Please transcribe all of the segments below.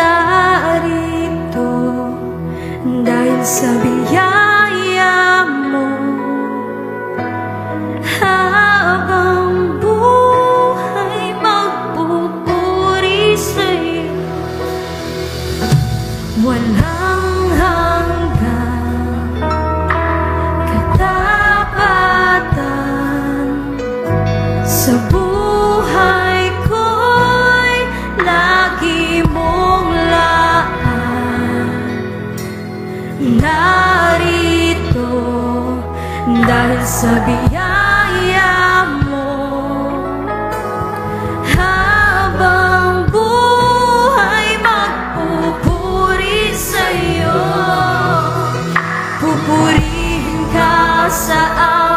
narito dahil sa biyaya mo. Habang buhay magpupuri sa'yo, walang hanggang katapatan. Sa buhay ko'y lagi mong laan. Narito dahil sa biyaya mo. Habang buhay magpupuri sa'yo, pupurihin ka sa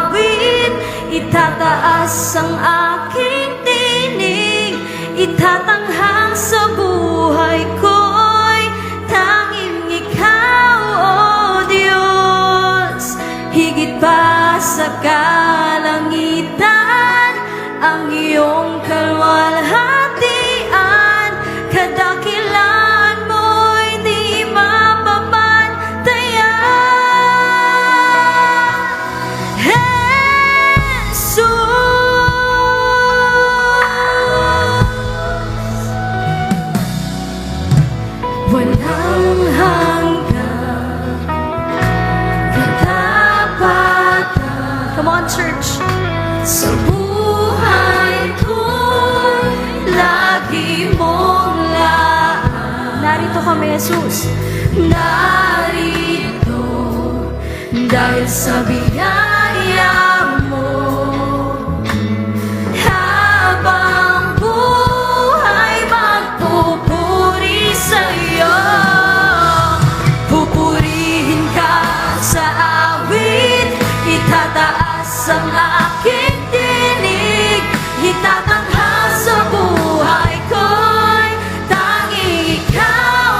awit, itataas ang aking tinig, itatanghang sa buhay ko'y tanging ikaw, O Diyos. Higit pa sa kalangitan ang iyong kalwalhatian, kadakilaan mo'y di mapapantayan. Jesus, walang hanggang katapatan. Come on, church. Sa buhay ko'y lagi mong laan. Narito kami, Jesus. Narito dahil sa biyaya mo. Habang buhay magpupuri sa'yo, pupurihin ka sa awit, itataas ang aking tinig, itatanghal sa buhay ko'y tanging ikaw,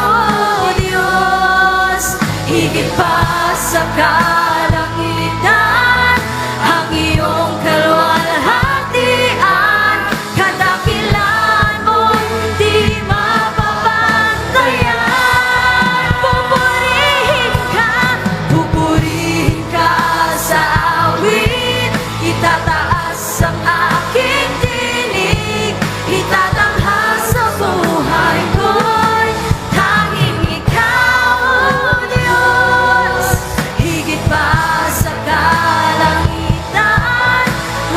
O Diyos. Higit pa sa kalangitan ang iyong kalwalhatian, kadakilaan mo'y di mapapantayan. Pupurihin ka sa awit, itataas ang aking tinig, itatanghal sa buhay ko'y tanging ikaw, O Diyos. Higit pa sa kalangitan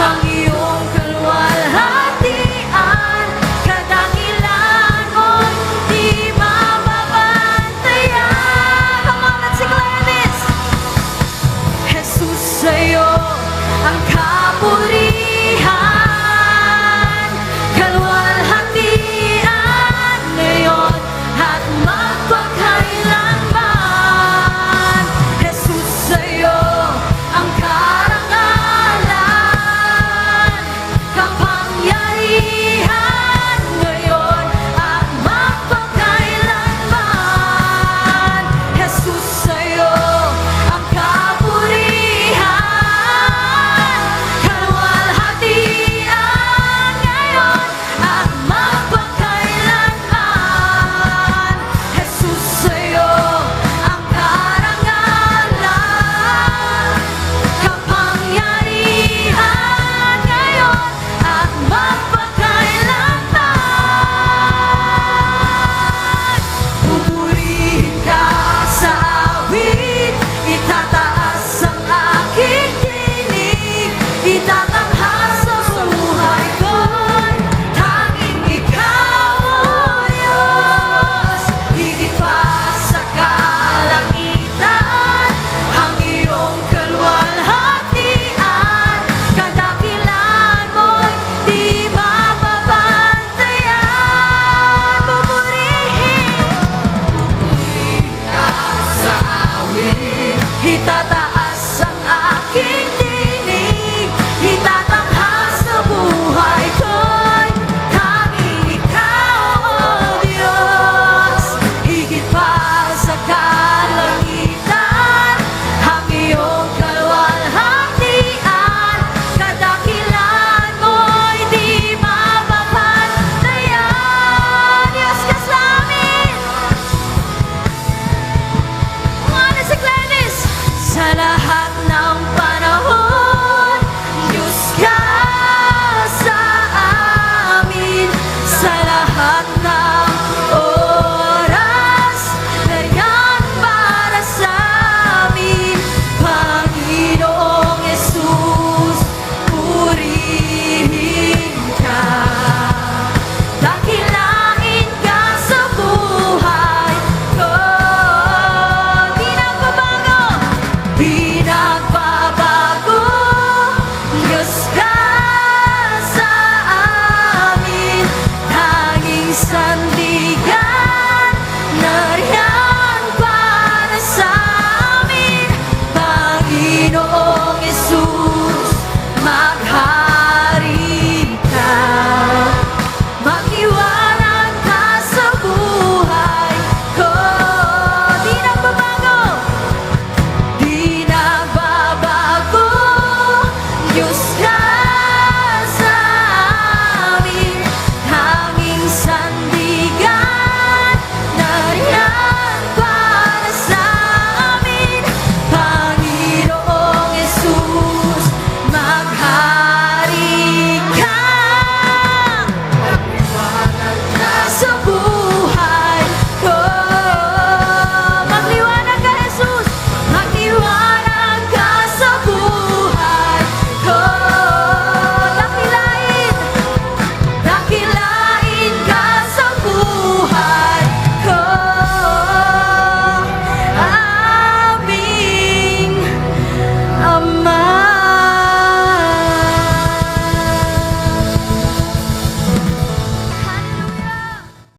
ang iyong kalwalhatian, kadakilaan mo'y di mapapantayan. Come on, let's declare this. Jesus, sa'yo ang kapurihan, kalwalhatian ngayon at magpakailanman. Jesus, sa'yo ang karangalan, kapangyarihan ngayon at magpakailanman. Jesus, sa'yo ang kapurihan, kalwalhatian ngayon at magpakailanman. Jesus, sa'yo ang karangalan, kapangyarihan ngayon at magpakailanman. Pupurihin ka sa awit, itataas ang aking tinig, itatanghal sa buhay ko'y tanging ikaw, O Diyos. Higit pa sa kalangitan ang iyong kalwalhatian, kadakilaan mo'y di mapapantayan. Pupurihin ka sa awit, itataas